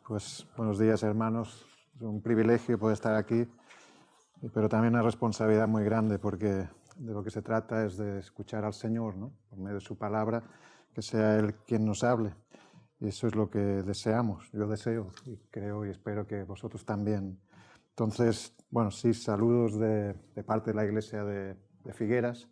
Pues buenos días, hermanos. Es un privilegio poder estar aquí, pero también una responsabilidad muy grande, porque de lo que se trata es de escuchar al Señor, ¿no? Por medio de su palabra, que sea Él quien nos hable. Y eso es lo que deseamos. Yo deseo y creo y espero que vosotros también. Entonces, bueno, sí, saludos de parte de la Iglesia de Figueras,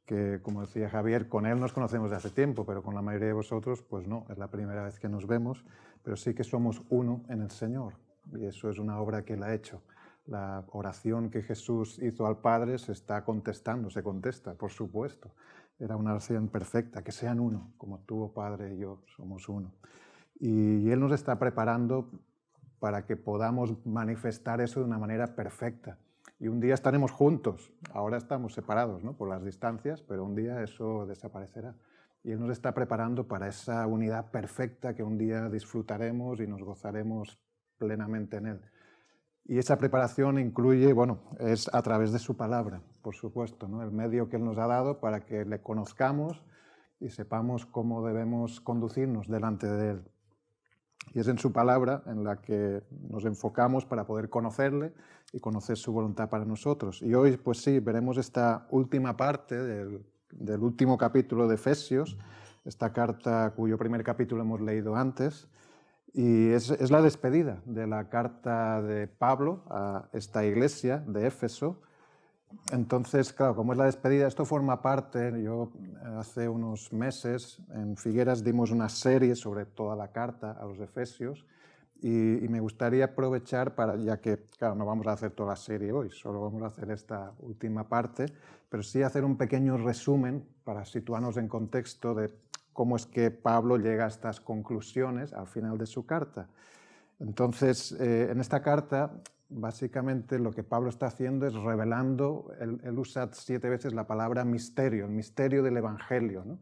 que, como decía Javier, con él nos conocemos de hace tiempo, pero con la mayoría de vosotros, pues no, es la primera vez que nos vemos, pero sí que somos uno en el Señor, y eso es una obra que Él ha hecho. La oración que Jesús hizo al Padre se está contestando, se contesta, por supuesto. Era una oración perfecta, que sean uno, como tú, oh Padre, y yo somos uno. Y Él nos está preparando para que podamos manifestar eso de una manera perfecta. Y un día estaremos juntos. Ahora estamos separados, ¿no?, por las distancias, pero un día eso desaparecerá. Y Él nos está preparando para esa unidad perfecta que un día disfrutaremos y nos gozaremos plenamente en Él. Y esa preparación incluye, bueno, es a través de su palabra, por supuesto, ¿no?, el medio que Él nos ha dado para que le conozcamos y sepamos cómo debemos conducirnos delante de Él. Y es en su palabra en la que nos enfocamos para poder conocerle y conocer su voluntad para nosotros. Y hoy, pues sí, veremos esta última parte del último capítulo de Efesios, esta carta cuyo primer capítulo hemos leído antes, y es la despedida de la carta de Pablo a esta iglesia de Éfeso. Entonces, claro, como es la despedida, esto forma parte. Yo hace unos meses en Figueras dimos una serie sobre toda la carta a los Efesios y me gustaría aprovechar para, ya que, claro, no vamos a hacer toda la serie hoy, solo vamos a hacer esta última parte, pero sí hacer un pequeño resumen para situarnos en contexto de cómo es que Pablo llega a estas conclusiones al final de su carta. Entonces, en esta carta, básicamente lo que Pablo está haciendo es revelando. Él usa 7 veces la palabra misterio, el misterio del Evangelio, ¿no?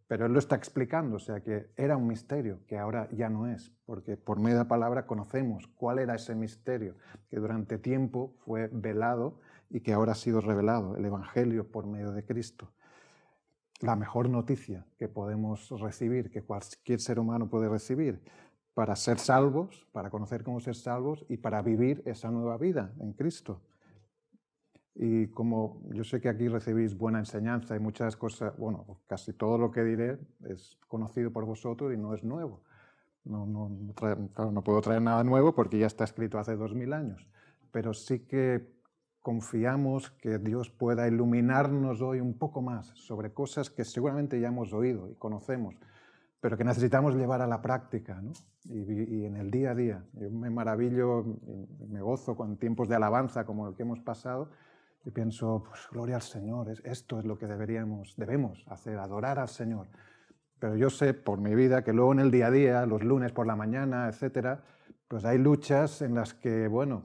Pero él lo está explicando, o sea que era un misterio, que ahora ya no es, porque por medio de la palabra conocemos cuál era ese misterio, que durante tiempo fue velado y que ahora ha sido revelado, el Evangelio por medio de Cristo. La mejor noticia que podemos recibir, que cualquier ser humano puede recibir, para ser salvos, para conocer cómo ser salvos y para vivir esa nueva vida en Cristo. Y como yo sé que aquí recibís buena enseñanza y muchas cosas, bueno, casi todo lo que diré es conocido por vosotros y no es nuevo. Claro, no puedo traer nada nuevo porque ya está escrito hace 2000 años, pero sí que confiamos que Dios pueda iluminarnos hoy un poco más sobre cosas que seguramente ya hemos oído y conocemos, pero que necesitamos llevar a la práctica, ¿no? Y en el día a día. Yo me maravillo, me gozo con tiempos de alabanza como el que hemos pasado y pienso, pues gloria al Señor, esto es lo que debemos hacer, adorar al Señor. Pero yo sé por mi vida que luego en el día a día, los lunes por la mañana, etcétera, pues hay luchas en las que, bueno,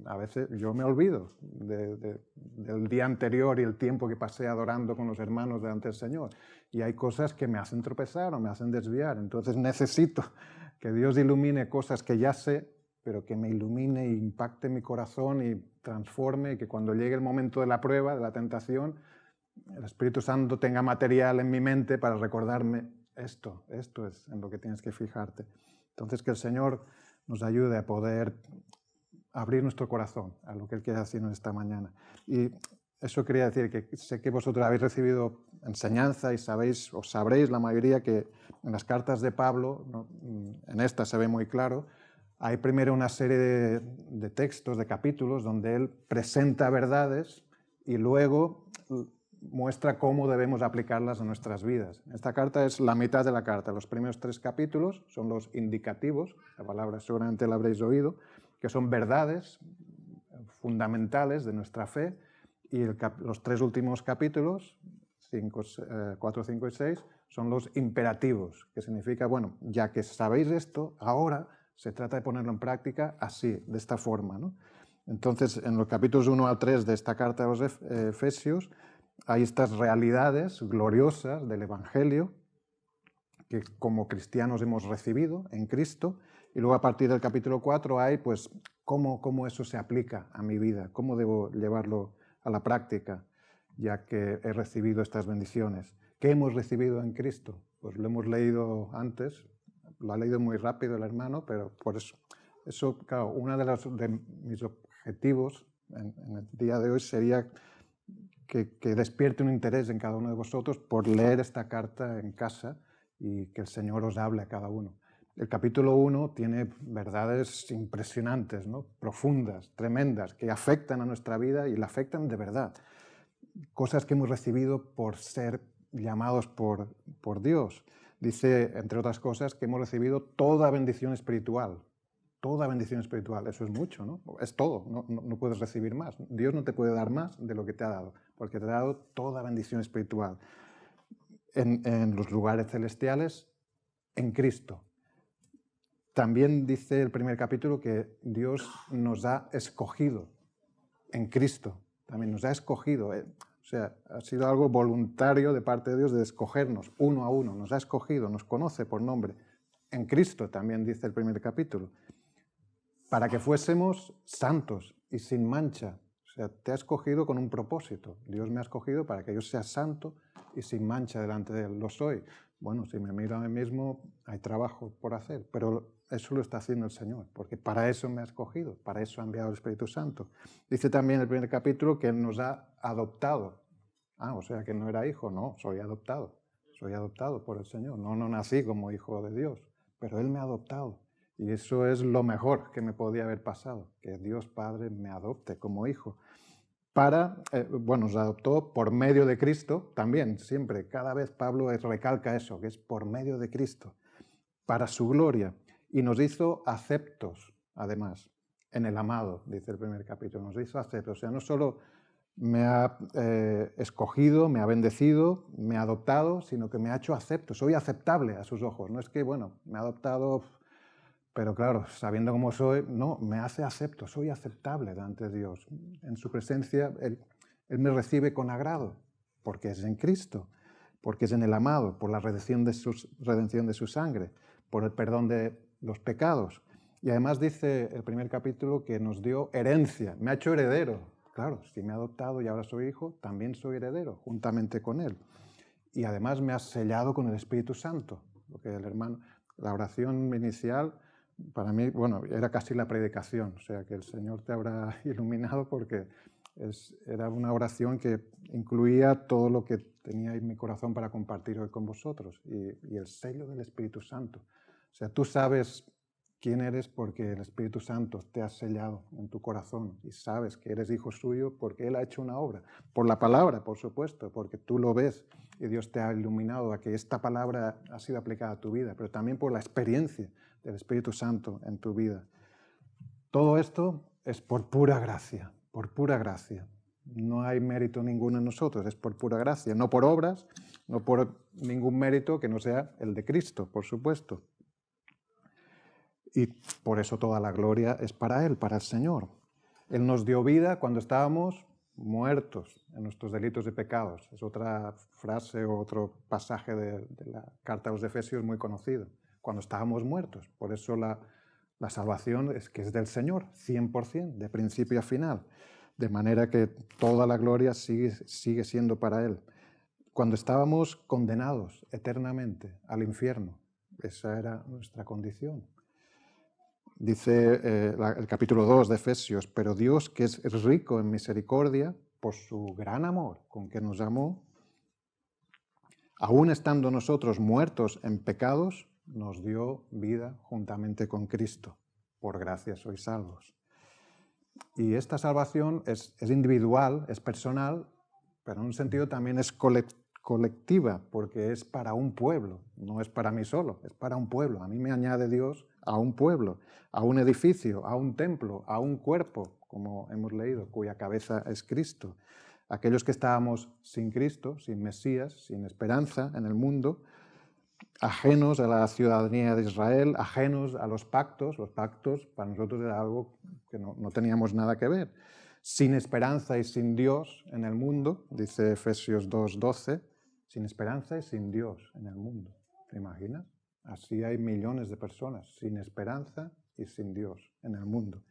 a veces yo me olvido del día anterior y el tiempo que pasé adorando con los hermanos delante del Señor. Y hay cosas que me hacen tropezar o me hacen desviar. Entonces necesito que Dios ilumine cosas que ya sé, pero que me ilumine e impacte mi corazón y transforme, y que cuando llegue el momento de la prueba, de la tentación, el Espíritu Santo tenga material en mi mente para recordarme esto es en lo que tienes que fijarte. Entonces, que el Señor nos ayude a poder abrir nuestro corazón a lo que Él quiere hacernos esta mañana. Y eso quería decir, que sé que vosotros habéis recibido enseñanza y sabéis, o sabréis la mayoría, que en las cartas de Pablo, ¿no?, en esta se ve muy claro, hay primero una serie de textos, de capítulos, donde él presenta verdades y luego muestra cómo debemos aplicarlas a nuestras vidas. Esta carta es la mitad de la carta. Los primeros 3 capítulos son los indicativos, la palabra seguramente la habréis oído, que son verdades fundamentales de nuestra fe, y los 3 últimos capítulos, 4, 5 y 6, son los imperativos, que significa, bueno, ya que sabéis esto, ahora se trata de ponerlo en práctica así, de esta forma, ¿no? Entonces, en los capítulos 1 al 3 de esta carta a los Efesios, hay estas realidades gloriosas del Evangelio que como cristianos hemos recibido en Cristo, y luego a partir del capítulo 4 hay, pues, cómo eso se aplica a mi vida, cómo debo llevarlo a la práctica, ya que he recibido estas bendiciones. ¿Qué hemos recibido en Cristo? Pues lo hemos leído antes, lo ha leído muy rápido el hermano, pero por eso claro, uno de mis objetivos en el día de hoy sería que despierte un interés en cada uno de vosotros por leer esta carta en casa y que el Señor os hable a cada uno. El capítulo 1 tiene verdades impresionantes, ¿no? Profundas, tremendas, que afectan a nuestra vida y la afectan de verdad. Cosas que hemos recibido por ser llamados por Dios. Dice, entre otras cosas, que hemos recibido toda bendición espiritual. Toda bendición espiritual, eso es mucho, ¿no? Es todo, no puedes recibir más. Dios no te puede dar más de lo que te ha dado, porque te ha dado toda bendición espiritual. En los lugares celestiales, en Cristo. También dice el primer capítulo que Dios nos ha escogido en Cristo. También nos ha escogido. O sea, ha sido algo voluntario de parte de Dios de escogernos uno a uno. Nos ha escogido, nos conoce por nombre. En Cristo también dice el primer capítulo. Para que fuésemos santos y sin mancha. O sea, te ha escogido con un propósito. Dios me ha escogido para que yo sea santo y sin mancha delante de Él. Lo soy. Bueno, si me miro a mí mismo, hay trabajo por hacer, pero eso lo está haciendo el Señor, porque para eso me ha escogido, para eso ha enviado el Espíritu Santo. Dice también en el primer capítulo que Él nos ha adoptado. O sea, que no era hijo, no, soy adoptado por el Señor. No nací como hijo de Dios, pero Él me ha adoptado. Y eso es lo mejor que me podía haber pasado, que Dios Padre me adopte como hijo. Nos adoptó por medio de Cristo, también, siempre, cada vez Pablo recalca eso, que es por medio de Cristo, para su gloria. Y nos hizo aceptos, además, en el amado, dice el primer capítulo, nos hizo aceptos. O sea, no solo me ha escogido, me ha bendecido, me ha adoptado, sino que me ha hecho acepto. Soy aceptable a sus ojos. No es que, me ha adoptado, pero claro, sabiendo cómo soy, no, me hace acepto, soy aceptable delante de Dios. En su presencia, Él me recibe con agrado, porque es en Cristo, porque es en el amado, por la redención de su sangre, por el perdón de los pecados. Y además dice el primer capítulo que nos dio herencia, me ha hecho heredero. Claro, si me ha adoptado y ahora soy hijo, también soy heredero, juntamente con Él. Y además me ha sellado con el Espíritu Santo, porque el hermano, la oración inicial, para mí, era casi la predicación, o sea que el Señor te habrá iluminado porque era una oración que incluía todo lo que tenía en mi corazón para compartir hoy con vosotros y el sello del Espíritu Santo. O sea, tú sabes quién eres porque el Espíritu Santo te ha sellado en tu corazón y sabes que eres hijo suyo porque Él ha hecho una obra. Por la palabra, por supuesto, porque tú lo ves y Dios te ha iluminado a que esta palabra ha sido aplicada a tu vida, pero también por la experiencia del Espíritu Santo en tu vida. Todo esto es por pura gracia, por pura gracia. No hay mérito ninguno en nosotros, es por pura gracia, no por obras, no por ningún mérito que no sea el de Cristo, por supuesto. Y por eso toda la gloria es para Él, para el Señor. Él nos dio vida cuando estábamos muertos en nuestros delitos y pecados. Es otra frase o otro pasaje de la carta a los Efesios muy conocido. Cuando estábamos muertos. Por eso la salvación es que es del Señor, 100%, de principio a final. De manera que toda la gloria sigue siendo para Él. Cuando estábamos condenados eternamente al infierno, esa era nuestra condición. Dice el capítulo 2 de Efesios, pero Dios, que es rico en misericordia, por su gran amor con que nos amó, aún estando nosotros muertos en pecados, nos dio vida juntamente con Cristo. Por gracia sois salvos. Y esta salvación es individual, es personal, pero en un sentido también es colectiva, porque es para un pueblo, no es para mí solo, es para un pueblo. A mí me añade Dios a un pueblo, a un edificio, a un templo, a un cuerpo, como hemos leído, cuya cabeza es Cristo. Aquellos que estábamos sin Cristo, sin Mesías, sin esperanza en el mundo, ajenos a la ciudadanía de Israel, ajenos a los pactos para nosotros era algo que no teníamos nada que ver. Sin esperanza y sin Dios en el mundo, dice Efesios 2:12, sin esperanza y sin Dios en el mundo. ¿Te imaginas? Así hay millones de personas sin esperanza y sin Dios en el mundo.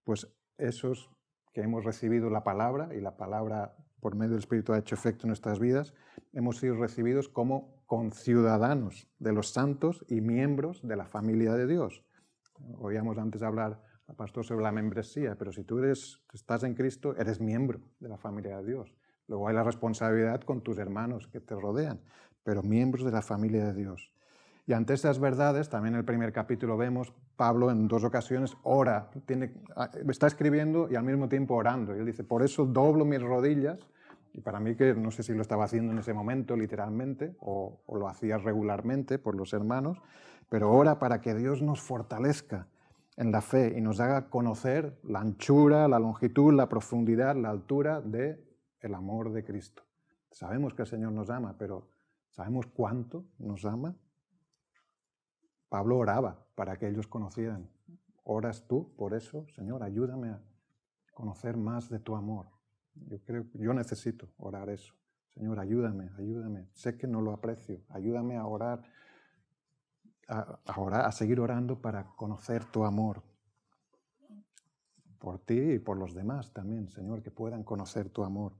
Pues esos que hemos recibido la palabra, y la palabra por medio del Espíritu ha hecho efecto en nuestras vidas, hemos sido recibidos como conciudadanos de los santos y miembros de la familia de Dios. Oíamos antes hablar al pastor sobre la membresía, pero si tú estás en Cristo, eres miembro de la familia de Dios. Luego hay la responsabilidad con tus hermanos que te rodean, pero miembros de la familia de Dios. Y ante estas verdades, también en el primer capítulo vemos, Pablo en 2 ocasiones ora, está escribiendo y al mismo tiempo orando. Y él dice, por eso doblo mis rodillas, y para mí que no sé si lo estaba haciendo en ese momento literalmente o lo hacía regularmente por los hermanos, pero ora para que Dios nos fortalezca en la fe y nos haga conocer la anchura, la longitud, la profundidad, la altura del amor de Cristo. Sabemos que el Señor nos ama, pero ¿sabemos cuánto nos ama? Pablo oraba para que ellos conocieran. ¿Oras tú por eso? Señor, ayúdame a conocer más de tu amor. Yo necesito orar eso. Señor, ayúdame. Sé que no lo aprecio. Ayúdame a orar, a seguir orando para conocer tu amor. Por ti y por los demás también, Señor, que puedan conocer tu amor.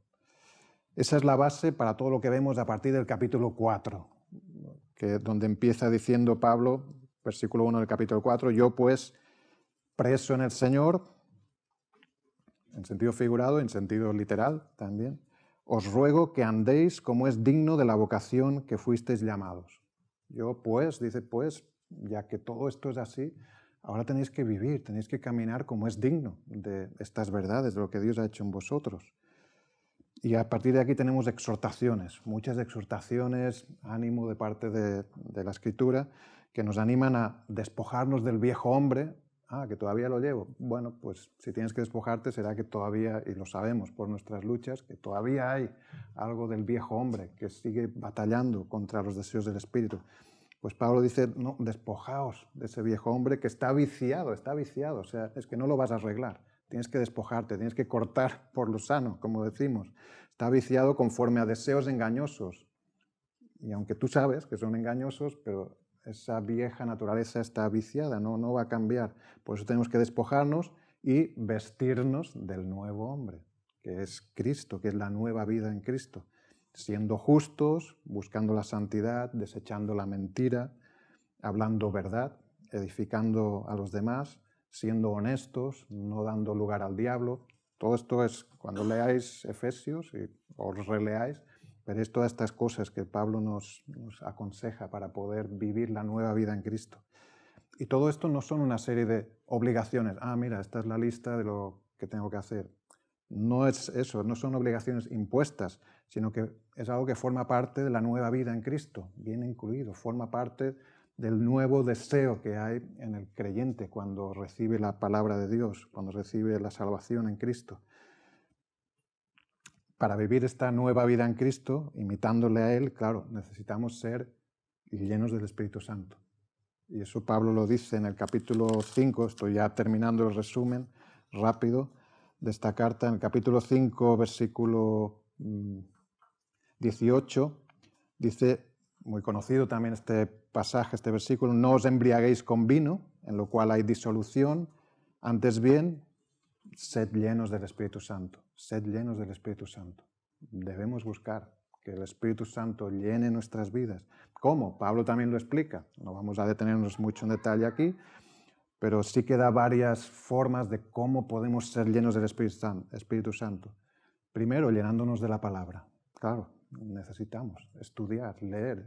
Esa es la base para todo lo que vemos a partir del capítulo 4, donde empieza diciendo Pablo, versículo 1 del capítulo 4, yo pues, preso en el Señor, en sentido figurado, en sentido literal también, os ruego que andéis como es digno de la vocación que fuisteis llamados. Yo pues, dice pues, ya que todo esto es así, ahora tenéis que vivir, tenéis que caminar como es digno de estas verdades, de lo que Dios ha hecho en vosotros. Y a partir de aquí tenemos exhortaciones, muchas exhortaciones, ánimo de parte de la Escritura, que nos animan a despojarnos del viejo hombre. Que todavía lo llevo. Bueno, pues si tienes que despojarte será que todavía, y lo sabemos por nuestras luchas, que todavía hay algo del viejo hombre que sigue batallando contra los deseos del Espíritu. Pues Pablo dice, no, despojaos de ese viejo hombre que está viciado, o sea, es que no lo vas a arreglar. Tienes que despojarte, tienes que cortar por lo sano, como decimos. Está viciado conforme a deseos engañosos. Y aunque tú sabes que son engañosos, pero esa vieja naturaleza está viciada, no va a cambiar. Por eso tenemos que despojarnos y vestirnos del nuevo hombre, que es Cristo, que es la nueva vida en Cristo. Siendo justos, buscando la santidad, desechando la mentira, hablando verdad, edificando a los demás, siendo honestos, no dando lugar al diablo. Todo esto es, cuando leáis Efesios y os releáis, veréis todas estas cosas que Pablo nos aconseja para poder vivir la nueva vida en Cristo. Y todo esto no son una serie de obligaciones. Mira, esta es la lista de lo que tengo que hacer. No es eso, no son obligaciones impuestas, sino que es algo que forma parte de la nueva vida en Cristo, viene incluido, forma parte del nuevo deseo que hay en el creyente cuando recibe la palabra de Dios, cuando recibe la salvación en Cristo. Para vivir esta nueva vida en Cristo, imitándole a Él, claro, necesitamos ser llenos del Espíritu Santo. Y eso Pablo lo dice en el capítulo 5, estoy ya terminando el resumen rápido de esta carta, en el capítulo 5, versículo 18, dice, muy conocido también este pasaje, este versículo, no os embriaguéis con vino, en lo cual hay disolución, antes bien, sed llenos del Espíritu Santo, sed llenos del Espíritu Santo. Debemos buscar que el Espíritu Santo llene nuestras vidas. ¿Cómo? Pablo también lo explica, no vamos a detenernos mucho en detalle aquí, pero sí que da varias formas de cómo podemos ser llenos del Espíritu Santo. Primero, llenándonos de la palabra. Claro, necesitamos estudiar, leer,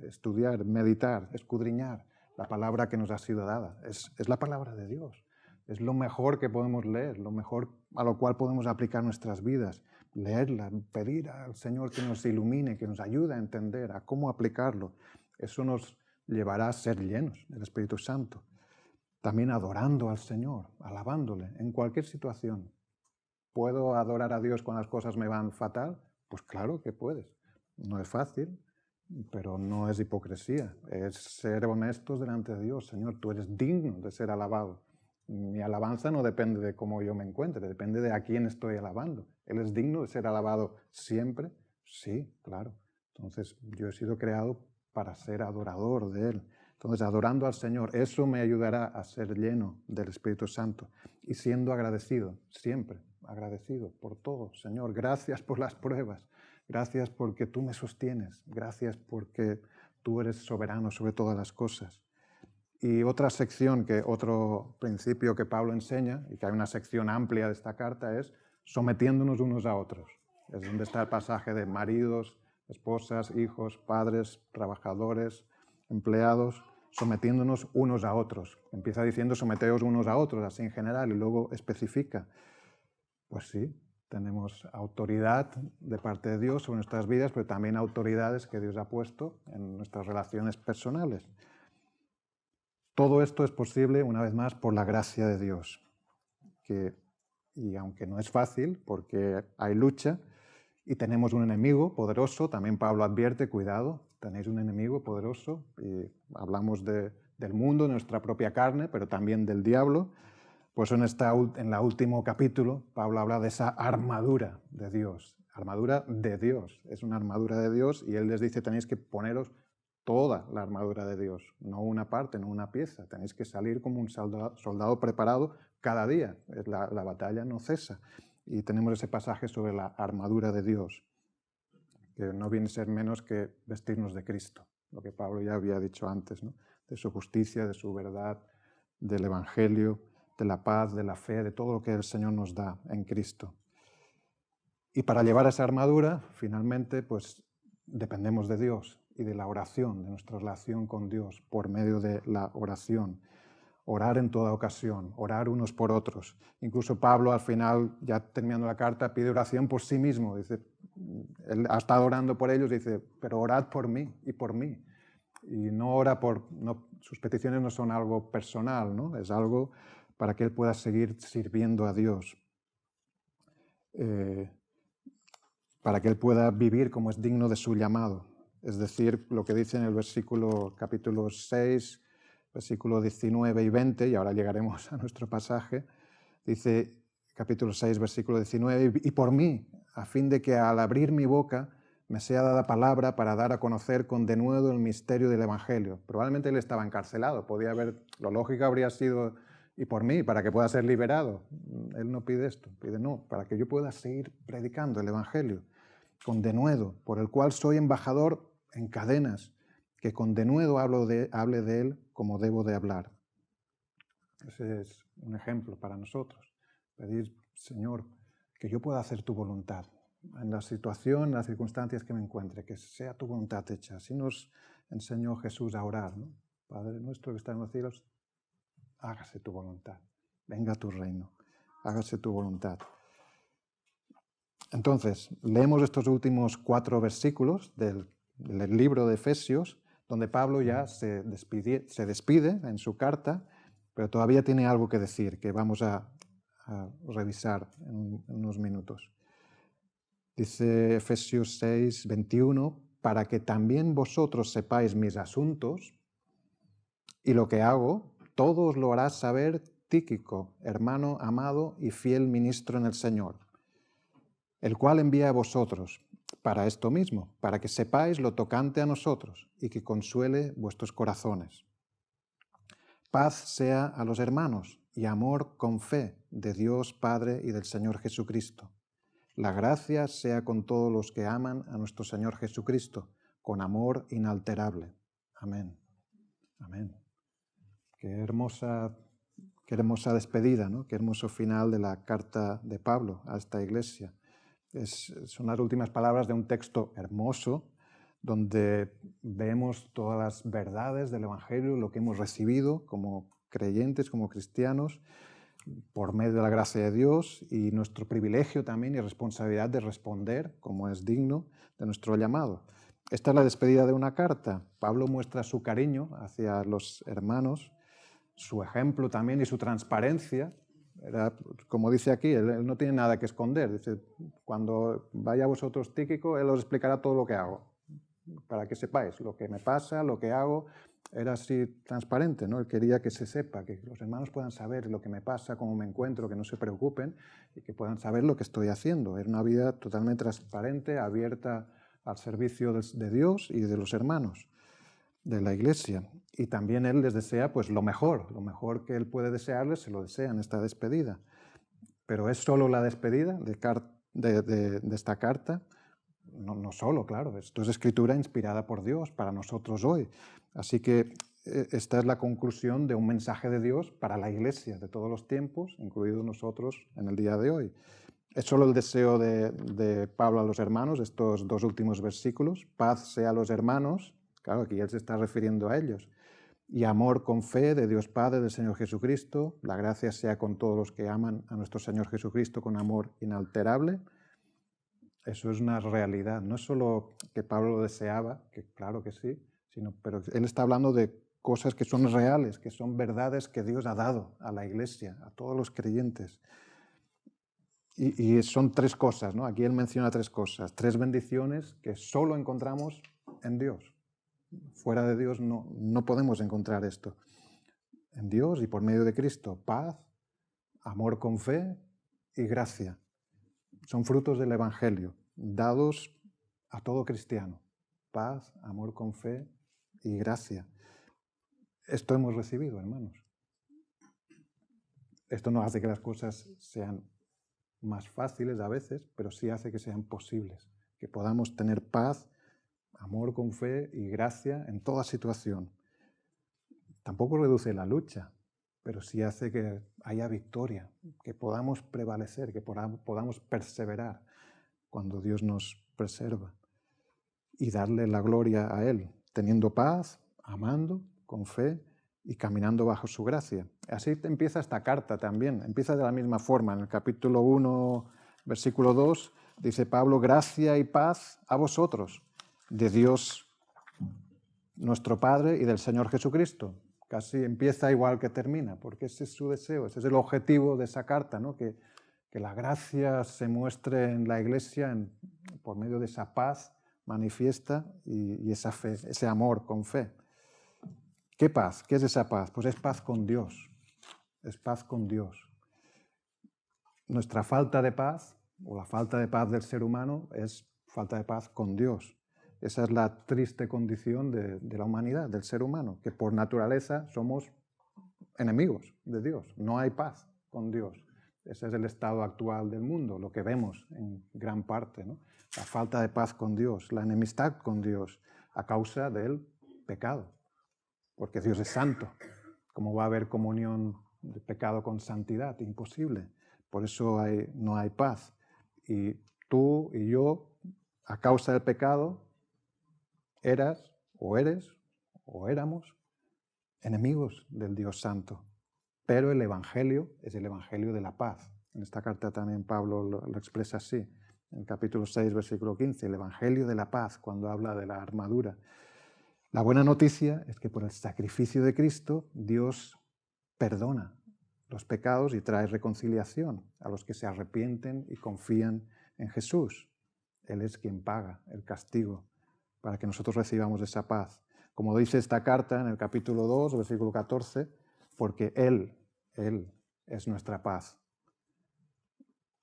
meditar, escudriñar la palabra que nos ha sido dada. Es la palabra de Dios. Es lo mejor que podemos leer, lo mejor a lo cual podemos aplicar nuestras vidas. Leerla, pedir al Señor que nos ilumine, que nos ayude a entender, a cómo aplicarlo. Eso nos llevará a ser llenos del Espíritu Santo. También adorando al Señor, alabándole en cualquier situación. ¿Puedo adorar a Dios cuando las cosas me van fatal? Pues claro que puedes. No es fácil, pero no es hipocresía. Es ser honestos delante de Dios. Señor, tú eres digno de ser alabado. Mi alabanza no depende de cómo yo me encuentre, depende de a quién estoy alabando. ¿Él es digno de ser alabado siempre? Sí, claro. Entonces, yo he sido creado para ser adorador de Él. Entonces, adorando al Señor, eso me ayudará a ser lleno del Espíritu Santo y siendo agradecido, siempre agradecido por todo. Señor, gracias por las pruebas, gracias porque tú me sostienes, gracias porque tú eres soberano sobre todas las cosas. Y otra sección, otro principio que Pablo enseña, y que hay una sección amplia de esta carta, es sometiéndonos unos a otros. Es donde está el pasaje de maridos, esposas, hijos, padres, trabajadores, empleados, sometiéndonos unos a otros. Empieza diciendo someteos unos a otros, así en general, y luego especifica. Pues sí, tenemos autoridad de parte de Dios sobre nuestras vidas, pero también autoridades que Dios ha puesto en nuestras relaciones personales. Todo esto es posible, una vez más, por la gracia de Dios. Y aunque no es fácil, porque hay lucha y tenemos un enemigo poderoso, también Pablo advierte, cuidado, tenéis un enemigo poderoso, y hablamos del mundo, de nuestra propia carne, pero también del diablo. Pues en el último capítulo, Pablo habla de esa armadura de Dios. Armadura de Dios, es una armadura de Dios, y él les dice, tenéis que poneros toda la armadura de Dios, no una parte, no una pieza. Tenéis que salir como un soldado preparado cada día. La batalla no cesa. Y tenemos ese pasaje sobre la armadura de Dios, que no viene a ser menos que vestirnos de Cristo, lo que Pablo ya había dicho antes, ¿no? De su justicia, de su verdad, del Evangelio, de la paz, de la fe, de todo lo que el Señor nos da en Cristo. Y para llevar esa armadura, finalmente, pues dependemos de Dios y de la oración, de nuestra relación con Dios por medio de la oración. Orar en toda ocasión, orar unos por otros. Incluso Pablo al final, ya terminando la carta, pide oración por sí mismo. Dice, él ha estado orando por ellos, dice, pero orad por mí y por mí. Y no ora sus peticiones no son algo personal, ¿no? Es algo para que él pueda seguir sirviendo a Dios. Para que él pueda vivir como es digno de su llamado. Es decir, lo que dice en el capítulo 6, versículo 19 y 20, y ahora llegaremos a nuestro pasaje, dice capítulo 6, versículo 19, y por mí, a fin de que al abrir mi boca me sea dada palabra para dar a conocer con denuedo el misterio del Evangelio. Probablemente él estaba encarcelado, lo lógico habría sido, y por mí, para que pueda ser liberado. Él no pide esto, pide no, para que yo pueda seguir predicando el Evangelio con denuedo, por el cual soy embajador en cadenas, que con denuedo hable de él como debo de hablar. Ese es un ejemplo para nosotros. Pedir, Señor, que yo pueda hacer tu voluntad en la situación, en las circunstancias que me encuentre, que sea tu voluntad hecha. Así nos enseñó Jesús a orar, ¿no? Padre nuestro que está en los cielos, hágase tu voluntad, venga tu reino, hágase tu voluntad. Entonces, leemos estos últimos 4 versículos del libro de Efesios, donde Pablo ya se despide en su carta, pero todavía tiene algo que decir, que vamos a revisar en unos minutos. Dice Efesios 6, 21, para que también vosotros sepáis mis asuntos y lo que hago, todo os lo hará saber Tíquico, hermano amado y fiel ministro en el Señor, el cual envía a vosotros para esto mismo, para que sepáis lo tocante a nosotros y que consuele vuestros corazones. Paz sea a los hermanos y amor con fe de Dios Padre y del Señor Jesucristo. La gracia sea con todos los que aman a nuestro Señor Jesucristo, con amor inalterable. Amén. Amén. Qué hermosa despedida, ¿no? Qué hermoso final de la carta de Pablo a esta iglesia. Son las últimas palabras de un texto hermoso, donde vemos todas las verdades del Evangelio, lo que hemos recibido como creyentes, como cristianos, por medio de la gracia de Dios, y nuestro privilegio también y responsabilidad de responder como es digno de nuestro llamado. Esta es la despedida de una carta. Pablo muestra su cariño hacia los hermanos, su ejemplo también y su transparencia. Como dice aquí, él no tiene nada que esconder. Dice, cuando vaya a vosotros Tíquico, él os explicará todo lo que hago, para que sepáis lo que me pasa, lo que hago. Era así transparente, ¿no? Él quería que se sepa, que los hermanos puedan saber lo que me pasa, cómo me encuentro, que no se preocupen y que puedan saber lo que estoy haciendo. Era una vida totalmente transparente, abierta al servicio de Dios y de los hermanos de la iglesia. Y también él les desea pues lo mejor que él puede desearles, se lo desea en esta despedida. Pero ¿es solo la despedida de esta carta? no solo, claro, esto es escritura inspirada por Dios para nosotros hoy. Así que esta es la conclusión de un mensaje de Dios para la Iglesia de todos los tiempos, incluidos nosotros en el día de hoy. Es solo el deseo de Pablo a los hermanos, estos dos últimos versículos. Paz sea a los hermanos, claro, aquí él se está refiriendo a ellos. Y amor con fe de Dios Padre, del Señor Jesucristo. La gracia sea con todos los que aman a nuestro Señor Jesucristo con amor inalterable. Eso es una realidad. No es solo que Pablo lo deseaba, que claro que sí, pero él está hablando de cosas que son reales, que son verdades que Dios ha dado a la Iglesia, a todos los creyentes. Y son tres cosas, ¿no? Aquí él menciona tres cosas, tres bendiciones que solo encontramos en Dios. Fuera de Dios no podemos encontrar esto. En Dios y por medio de Cristo, paz, amor con fe y gracia. Son frutos del Evangelio, dados a todo cristiano. Paz, amor con fe y gracia. Esto hemos recibido, hermanos. Esto no hace que las cosas sean más fáciles a veces, pero sí hace que sean posibles, que podamos tener paz, amor con fe y gracia en toda situación. Tampoco reduce la lucha, pero sí hace que haya victoria, que podamos prevalecer, que podamos perseverar cuando Dios nos preserva y darle la gloria a Él, teniendo paz, amando con fe y caminando bajo su gracia. Así empieza esta carta también, empieza de la misma forma. En el capítulo 1, versículo 2, dice Pablo, gracia y paz a vosotros, de Dios nuestro Padre y del Señor Jesucristo. Casi empieza igual que termina, porque ese es su deseo, ese es el objetivo de esa carta, ¿no? Que la gracia se muestre en la Iglesia por medio de esa paz manifiesta y esa fe, ese amor con fe. ¿Qué paz? ¿Qué es esa paz? Pues es paz con Dios. Es paz con Dios. Nuestra falta de paz, o la falta de paz del ser humano, es falta de paz con Dios. Esa es la triste condición de la humanidad, del ser humano, que por naturaleza somos enemigos de Dios. No hay paz con Dios. Ese es el estado actual del mundo, lo que vemos en gran parte, ¿no? La falta de paz con Dios, la enemistad con Dios, a causa del pecado. Porque Dios es santo. ¿Cómo va a haber comunión de pecado con santidad? Imposible. Por eso no hay paz. Y tú y yo, a causa del pecado, eres o éramos enemigos del Dios santo. Pero el Evangelio es el Evangelio de la paz. En esta carta también Pablo lo expresa así. En el capítulo 6, versículo 15, el Evangelio de la paz, cuando habla de la armadura. La buena noticia es que por el sacrificio de Cristo, Dios perdona los pecados y trae reconciliación a los que se arrepienten y confían en Jesús. Él es quien paga el castigo para que nosotros recibamos esa paz. Como dice esta carta en el capítulo 2, versículo 14, porque Él es nuestra paz.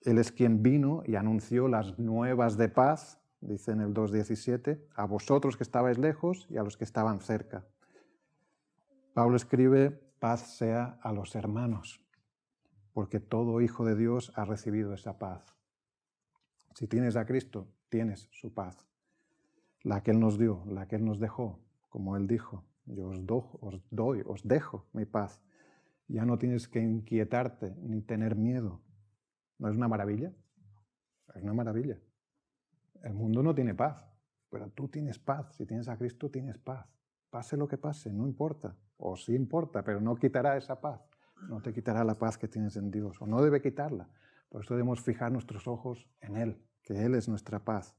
Él es quien vino y anunció las nuevas de paz, dice en el 2.17, a vosotros que estabais lejos y a los que estaban cerca. Pablo escribe, paz sea a los hermanos, porque todo hijo de Dios ha recibido esa paz. Si tienes a Cristo, tienes su paz. La que Él nos dio, la que Él nos dejó, como Él dijo, yo os dejo mi paz. Ya no tienes que inquietarte ni tener miedo. ¿No es una maravilla? Es una maravilla. El mundo no tiene paz, pero tú tienes paz. Si tienes a Cristo, tienes paz. Pase lo que pase, no importa. O sí importa, pero no quitará esa paz. No te quitará la paz que tienes en Dios, o no debe quitarla. Por eso debemos fijar nuestros ojos en Él, que Él es nuestra paz.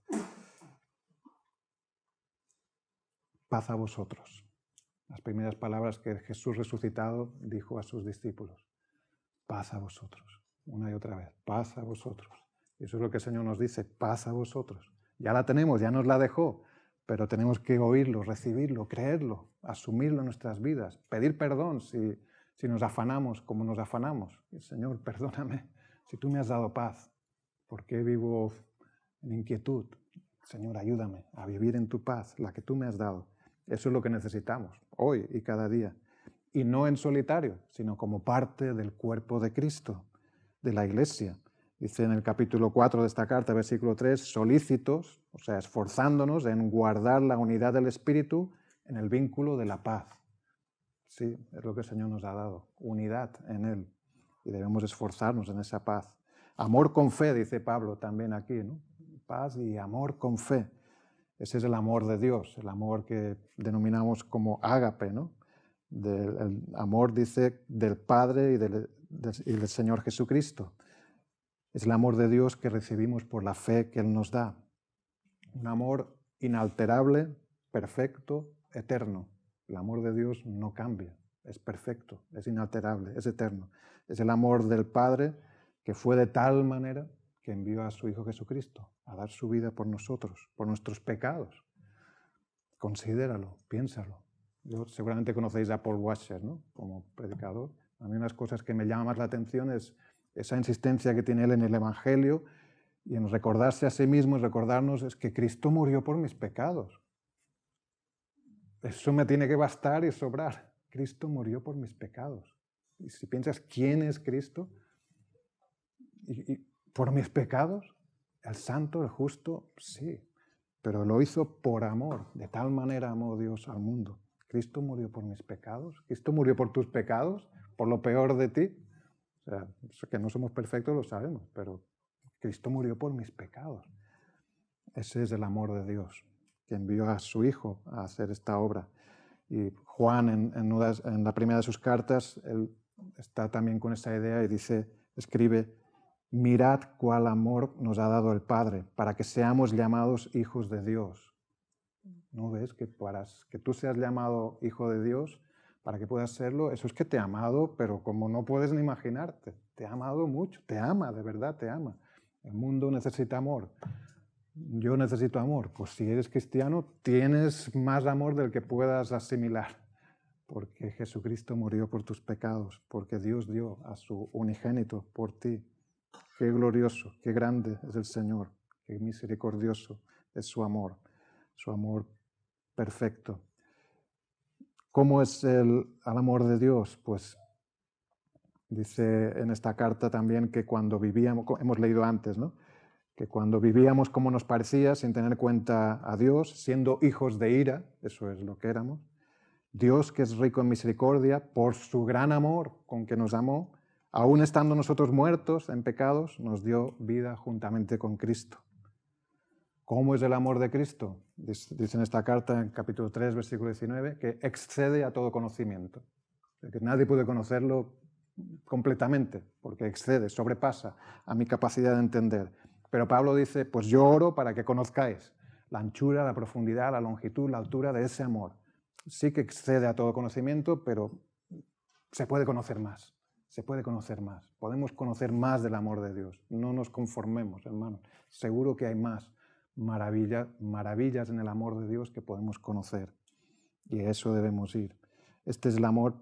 Paz a vosotros. Las primeras palabras que Jesús resucitado dijo a sus discípulos. Paz a vosotros. Una y otra vez. Paz a vosotros. Y eso es lo que el Señor nos dice. Paz a vosotros. Ya la tenemos, ya nos la dejó. Pero tenemos que oírlo, recibirlo, creerlo, asumirlo en nuestras vidas. Pedir perdón si nos afanamos como nos afanamos. Señor, perdóname si tú me has dado paz. ¿Por qué vivo en inquietud? Señor, ayúdame a vivir en tu paz, la que tú me has dado. Eso es lo que necesitamos, hoy y cada día. Y no en solitario, sino como parte del cuerpo de Cristo, de la Iglesia. Dice en el capítulo 4 de esta carta, versículo 3, solícitos, o sea, esforzándonos en guardar la unidad del Espíritu en el vínculo de la paz. Sí, es lo que el Señor nos ha dado, unidad en Él. Y debemos esforzarnos en esa paz. Amor con fe, dice Pablo también aquí, ¿no? Paz y amor con fe. Ese es el amor de Dios, el amor que denominamos como ágape, ¿no? El amor, dice, del Padre y del Señor Jesucristo. Es el amor de Dios que recibimos por la fe que Él nos da. Un amor inalterable, perfecto, eterno. El amor de Dios no cambia, es perfecto, es inalterable, es eterno. Es el amor del Padre que fue de tal manera que envió a su Hijo Jesucristo a dar su vida por nosotros, por nuestros pecados. Considéralo, piénsalo. Seguramente conocéis a Paul Washer, ¿no? Como predicador. A mí unas cosas que me llaman más la atención es esa insistencia que tiene él en el Evangelio y en recordarse a sí mismo y recordarnos es que Cristo murió por mis pecados. Eso me tiene que bastar y sobrar. Cristo murió por mis pecados. Y si piensas, ¿quién es Cristo? ¿Y por mis pecados? ¿El santo, el justo? Sí. Pero lo hizo por amor. De tal manera amó Dios al mundo. Cristo murió por mis pecados. Cristo murió por tus pecados, por lo peor de ti. O sea, que no somos perfectos lo sabemos, pero Cristo murió por mis pecados. Ese es el amor de Dios, que envió a su Hijo a hacer esta obra. Y Juan, en la primera de sus cartas, él está también con esa idea y escribe, mirad cuál amor nos ha dado el Padre, para que seamos llamados hijos de Dios. ¿No ves que para que tú seas llamado hijo de Dios, para que puedas serlo, eso es que te ha amado, pero como no puedes ni imaginarte, te ha amado mucho, te ama, de verdad te ama. El mundo necesita amor. Yo necesito amor. Pues si eres cristiano, tienes más amor del que puedas asimilar, porque Jesucristo murió por tus pecados, porque Dios dio a su unigénito por ti. Qué glorioso, qué grande es el Señor, qué misericordioso es su amor perfecto. ¿Cómo es el amor de Dios? Pues dice en esta carta también que cuando vivíamos, hemos leído antes, ¿no? Que cuando vivíamos como nos parecía, sin tener en cuenta a Dios, siendo hijos de ira, eso es lo que éramos, Dios, que es rico en misericordia, por su gran amor con que nos amó, aún estando nosotros muertos en pecados, nos dio vida juntamente con Cristo. ¿Cómo es el amor de Cristo? Dice en esta carta, en capítulo 3, versículo 19, que excede a todo conocimiento. Que nadie puede conocerlo completamente, porque excede, sobrepasa a mi capacidad de entender. Pero Pablo dice, pues yo oro para que conozcáis la anchura, la profundidad, la longitud, la altura de ese amor. Sí que excede a todo conocimiento, pero se puede conocer más. Se puede conocer más. Podemos conocer más del amor de Dios. No nos conformemos, hermanos. Seguro que hay más maravillas en el amor de Dios que podemos conocer. Y a eso debemos ir. Este es el amor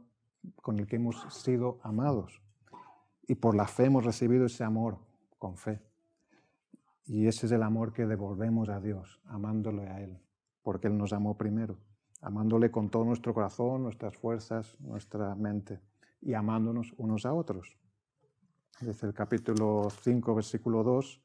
con el que hemos sido amados. Y por la fe hemos recibido ese amor con fe. Y ese es el amor que devolvemos a Dios, amándole a Él, porque Él nos amó primero, amándole con todo nuestro corazón, nuestras fuerzas, nuestra mente, y amándonos unos a otros. Desde el capítulo 5, versículo 2,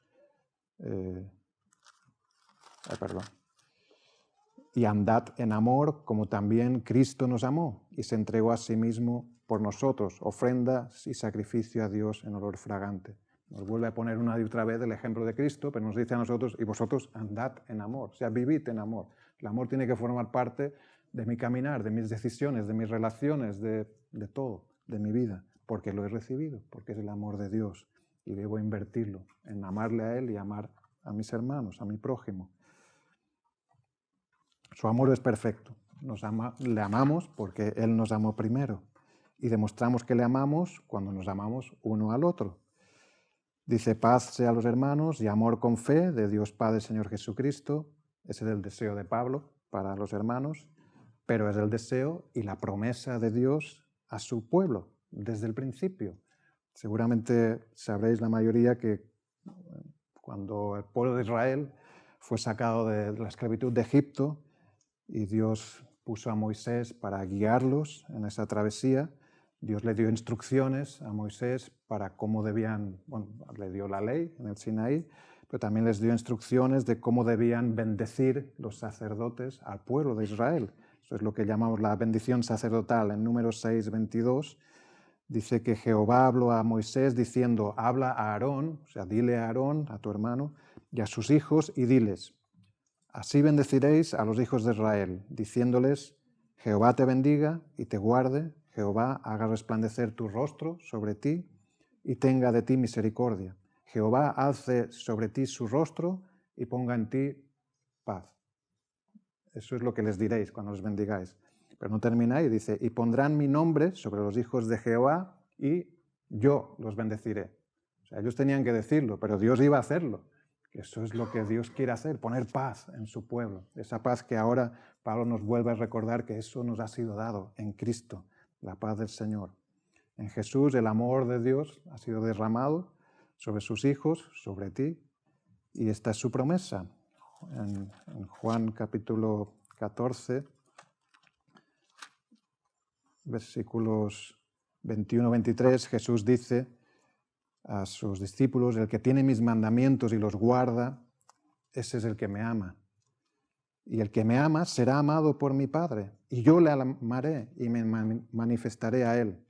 y andad en amor como también Cristo nos amó y se entregó a sí mismo por nosotros, ofrenda y sacrificio a Dios en olor fragante. Nos vuelve a poner una y otra vez el ejemplo de Cristo, pero nos dice a nosotros, y vosotros andad en amor, o sea, vivid en amor. El amor tiene que formar parte de mi caminar, de mis decisiones, de mis relaciones, de todo, de mi vida, porque lo he recibido, porque es el amor de Dios y debo invertirlo en amarle a Él y amar a mis hermanos, a mi prójimo. Su amor es perfecto. Le amamos porque Él nos amó primero y demostramos que le amamos cuando nos amamos uno al otro. Dice, paz sea a los hermanos y amor con fe de Dios Padre Señor Jesucristo. Ese es el deseo de Pablo para los hermanos, pero es el deseo y la promesa de Dios a su pueblo desde el principio. Seguramente sabréis la mayoría que cuando el pueblo de Israel fue sacado de la esclavitud de Egipto, y Dios puso a Moisés para guiarlos en esa travesía, Dios le dio instrucciones a Moisés para cómo debían, bueno, le dio la ley en el Sinaí, pero también les dio instrucciones de cómo debían bendecir los sacerdotes al pueblo de Israel. Eso es lo que llamamos la bendición sacerdotal. En Números 6, 22, dice que Jehová habló a Moisés diciendo, habla a Aarón, o sea, dile a Aarón, a tu hermano, y a sus hijos, y diles, así bendeciréis a los hijos de Israel, diciéndoles, Jehová te bendiga y te guarde, Jehová haga resplandecer tu rostro sobre ti y tenga de ti misericordia. Jehová alce sobre ti su rostro y ponga en ti paz. Eso es lo que les diréis cuando les bendigáis. Pero no termina ahí, dice, y pondrán mi nombre sobre los hijos de Jehová y yo los bendeciré. O sea, ellos tenían que decirlo, pero Dios iba a hacerlo. Eso es lo que Dios quiere hacer, poner paz en su pueblo. Esa paz que ahora Pablo nos vuelve a recordar que eso nos ha sido dado en Cristo, la paz del Señor. En Jesús el amor de Dios ha sido derramado sobre sus hijos, sobre ti, y esta es su promesa. En Juan capítulo 14, versículos 21-23, Jesús dice a sus discípulos, el que tiene mis mandamientos y los guarda, ese es el que me ama. Y el que me ama será amado por mi Padre, y yo le amaré y me manifestaré a él.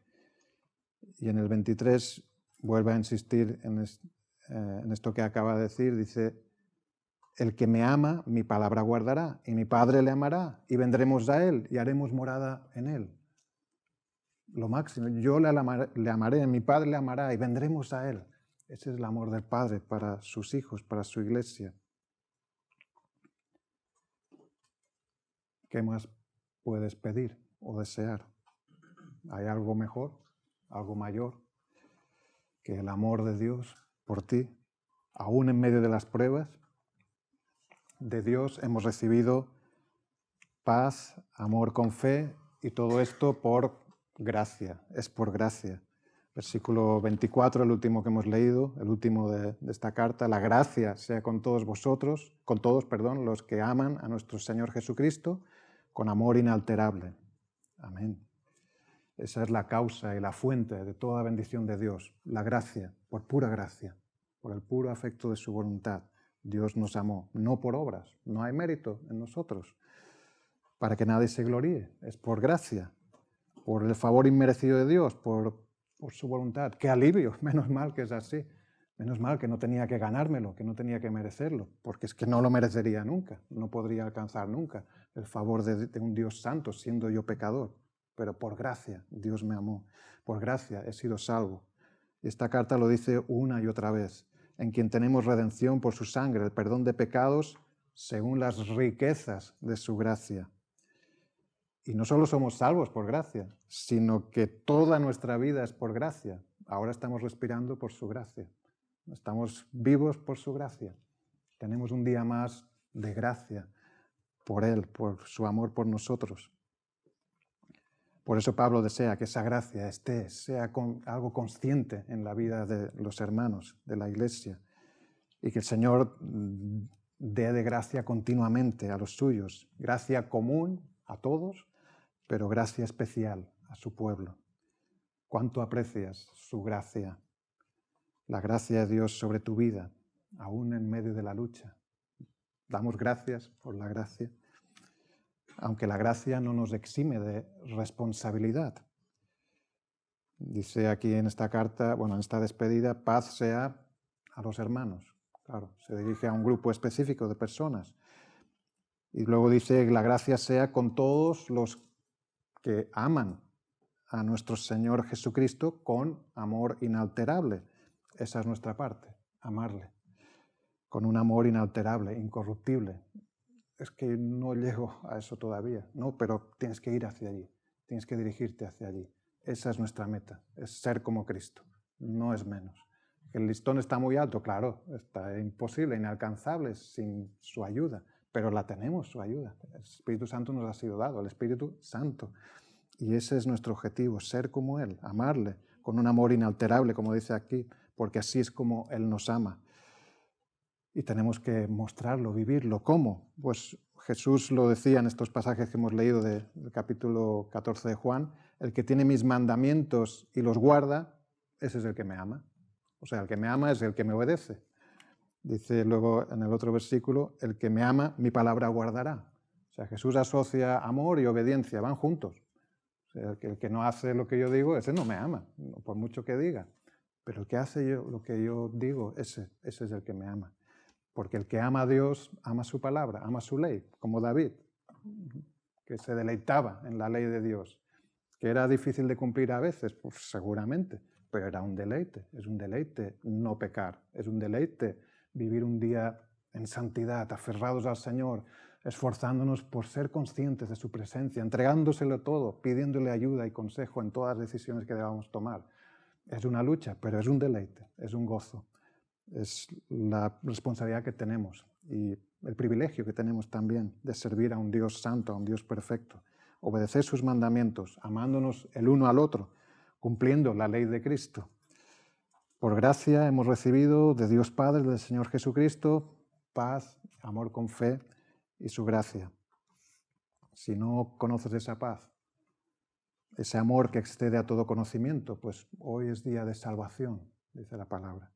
Y en el 23 vuelve a insistir en esto que acaba de decir, dice, el que me ama, mi palabra guardará, y mi Padre le amará, y vendremos a él, y haremos morada en él. Lo máximo, yo le amaré, mi Padre le amará, y vendremos a él. Ese es el amor del Padre para sus hijos, para su iglesia. ¿Qué más puedes pedir o desear? ¿Hay algo mejor, algo mayor que el amor de Dios por ti? Aún en medio de las pruebas, de Dios hemos recibido paz, amor con fe, y todo esto por gracia, es por gracia. Versículo 24, el último que hemos leído, el último de esta carta, la gracia sea con todos vosotros, con todos, los que aman a nuestro Señor Jesucristo, con amor inalterable. Amén. Esa es la causa y la fuente de toda bendición de Dios, la gracia, por pura gracia, por el puro afecto de su voluntad. Dios nos amó, no por obras, no hay mérito en nosotros, para que nadie se gloríe, es por gracia, por el favor inmerecido de Dios, por su voluntad. ¡Qué alivio! Menos mal que es así, menos mal que no tenía que ganármelo, que no tenía que merecerlo, porque es que no lo merecería nunca, no podría alcanzar nunca el favor de un Dios santo, siendo yo pecador. Pero por gracia Dios me amó, por gracia he sido salvo. Esta carta lo dice una y otra vez, en quien tenemos redención por su sangre, el perdón de pecados según las riquezas de su gracia. Y no solo somos salvos por gracia, sino que toda nuestra vida es por gracia. Ahora estamos respirando por su gracia. Estamos vivos por su gracia. Tenemos un día más de gracia por Él, por su amor por nosotros. Por eso Pablo desea que esa gracia sea algo consciente en la vida de los hermanos de la iglesia y que el Señor dé de gracia continuamente a los suyos, gracia común a todos, pero gracia especial a su pueblo. ¿Cuánto aprecias su gracia? La gracia de Dios sobre tu vida, aún en medio de la lucha. Damos gracias por la gracia, aunque la gracia no nos exime de responsabilidad. Dice aquí en esta carta, en esta despedida, paz sea a los hermanos. Claro, se dirige a un grupo específico de personas. Y luego dice, la gracia sea con todos los que aman a nuestro Señor Jesucristo con amor inalterable. Esa es nuestra parte, amarle, con un amor inalterable, incorruptible. Es que no llego a eso todavía, no, pero tienes que ir hacia allí, tienes que dirigirte hacia allí. Esa es nuestra meta, es ser como Cristo, no es menos. El listón está muy alto, claro, está imposible, inalcanzable sin su ayuda, pero la tenemos, su ayuda. El Espíritu Santo nos ha sido dado, el Espíritu Santo. Y ese es nuestro objetivo, ser como Él, amarle con un amor inalterable, como dice aquí, porque así es como Él nos ama. Y tenemos que mostrarlo, vivirlo. ¿Cómo? Pues Jesús lo decía en estos pasajes que hemos leído del capítulo 14 de Juan, el que tiene mis mandamientos y los guarda, ese es el que me ama. O sea, el que me ama es el que me obedece. Dice luego en el otro versículo, el que me ama, mi palabra guardará. O sea, Jesús asocia amor y obediencia, van juntos. O sea, el que no hace lo que yo digo, ese no me ama, por mucho que diga. Pero el que hace lo que yo digo, ese es el que me ama. Porque el que ama a Dios, ama su palabra, ama su ley, como David, que se deleitaba en la ley de Dios. ¿Que era difícil de cumplir a veces? Pues seguramente, pero era un deleite. Es un deleite no pecar, es un deleite vivir un día en santidad, aferrados al Señor, esforzándonos por ser conscientes de su presencia, entregándoselo todo, pidiéndole ayuda y consejo en todas las decisiones que debamos tomar. Es una lucha, pero es un deleite, es un gozo. Es la responsabilidad que tenemos y el privilegio que tenemos también de servir a un Dios santo, a un Dios perfecto, obedecer sus mandamientos, amándonos el uno al otro, cumpliendo la ley de Cristo. Por gracia hemos recibido de Dios Padre, del Señor Jesucristo, paz, amor con fe y su gracia. Si no conoces esa paz, ese amor que excede a todo conocimiento, pues hoy es día de salvación, dice la palabra.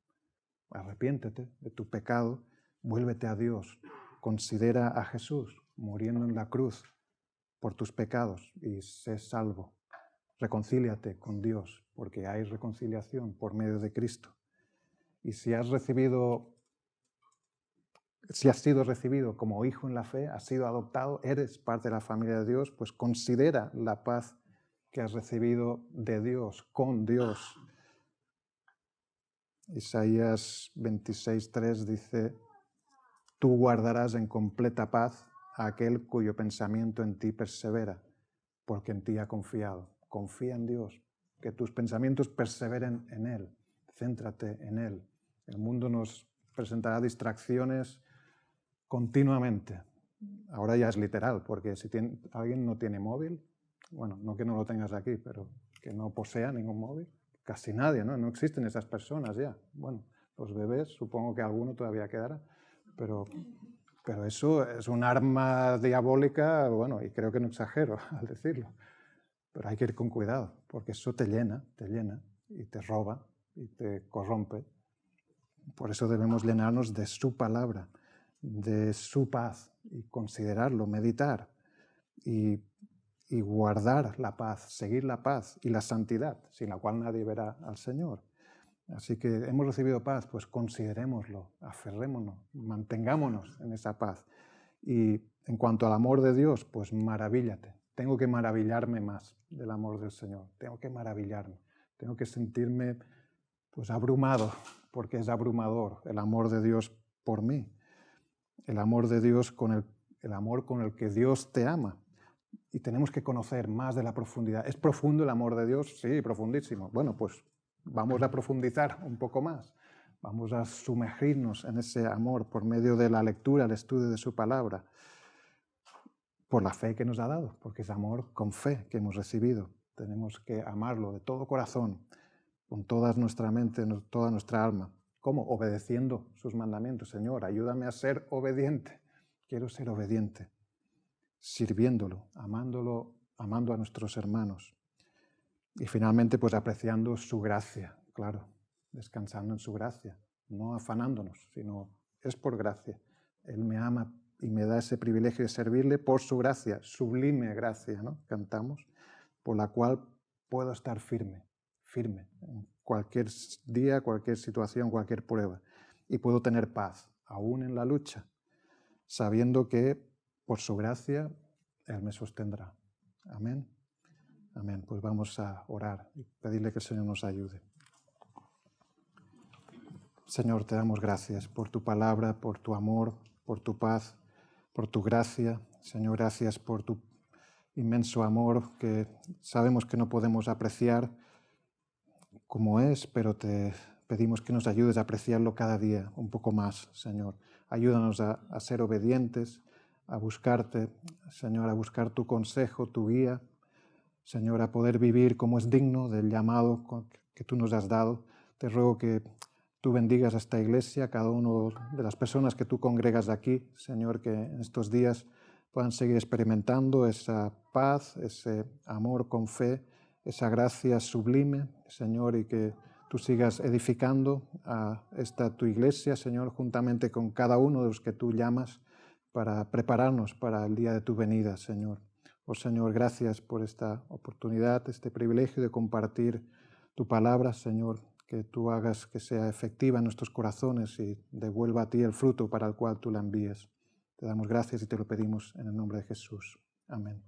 Arrepiéntete de tu pecado, vuélvete a Dios, considera a Jesús muriendo en la cruz por tus pecados y sé salvo. Reconcíliate con Dios, porque hay reconciliación por medio de Cristo. Y si has sido recibido como hijo en la fe, has sido adoptado, eres parte de la familia de Dios, pues considera la paz que has recibido de Dios, con Dios. Isaías 26:3 dice, tú guardarás en completa paz a aquel cuyo pensamiento en ti persevera, porque en ti ha confiado. Confía en Dios, que tus pensamientos perseveren en Él, céntrate en Él. El mundo nos presentará distracciones continuamente. Ahora ya es literal, porque si alguien no tiene móvil, bueno, no que no lo tengas aquí, pero que no posea ningún móvil, casi nadie, ¿no? No existen esas personas ya. Bueno, los bebés, supongo que alguno todavía quedará, pero eso es un arma diabólica, bueno, y creo que no exagero al decirlo. Pero hay que ir con cuidado, porque eso te llena y te roba y te corrompe. Por eso debemos llenarnos de su palabra, de su paz y considerarlo, meditar y guardar la paz, seguir la paz y la santidad, sin la cual nadie verá al Señor. Así que hemos recibido paz, pues considerémoslo, aferrémonos, mantengámonos en esa paz. Y en cuanto al amor de Dios, pues maravíllate. Tengo que maravillarme más del amor del Señor. Tengo que maravillarme. Tengo que sentirme pues abrumado, porque es abrumador el amor de Dios por mí. El amor de Dios el amor con el que Dios te ama. Y tenemos que conocer más de la profundidad. ¿Es profundo el amor de Dios? Sí, profundísimo. Bueno, pues vamos a profundizar un poco más. Vamos a sumergirnos en ese amor por medio de la lectura, el estudio de su palabra, por la fe que nos ha dado, porque es amor con fe que hemos recibido. Tenemos que amarlo de todo corazón, con toda nuestra mente, toda nuestra alma. ¿Cómo? Obedeciendo sus mandamientos. Señor, ayúdame a ser obediente. Quiero ser obediente. Sirviéndolo, amando a nuestros hermanos. Y finalmente, pues apreciando su gracia, claro, descansando en su gracia, no afanándonos, sino es por gracia. Él me ama y me da ese privilegio de servirle por su gracia, sublime gracia, ¿no? Cantamos, por la cual puedo estar firme en cualquier día, cualquier situación, cualquier prueba. Y puedo tener paz, aún en la lucha, sabiendo que por su gracia Él me sostendrá. Amén. Amén. Pues vamos a orar y pedirle que el Señor nos ayude. Señor, te damos gracias por tu palabra, por tu amor, por tu paz, por tu gracia. Señor, gracias por tu inmenso amor que sabemos que no podemos apreciar como es, pero te pedimos que nos ayudes a apreciarlo cada día un poco más, Señor. Ayúdanos a ser obedientes, a buscarte, Señor, a buscar tu consejo, tu guía, Señor, a poder vivir como es digno del llamado que tú nos has dado. Te ruego que tú bendigas a esta iglesia, a cada una de las personas que tú congregas aquí, Señor, que en estos días puedan seguir experimentando esa paz, ese amor con fe, esa gracia sublime, Señor, y que tú sigas edificando a esta tu iglesia, Señor, juntamente con cada uno de los que tú llamas para prepararnos para el día de tu venida, Señor. Oh Señor, gracias por esta oportunidad, este privilegio de compartir tu palabra, Señor, que tú hagas que sea efectiva en nuestros corazones y devuelva a ti el fruto para el cual tú la envíes. Te damos gracias y te lo pedimos en el nombre de Jesús. Amén.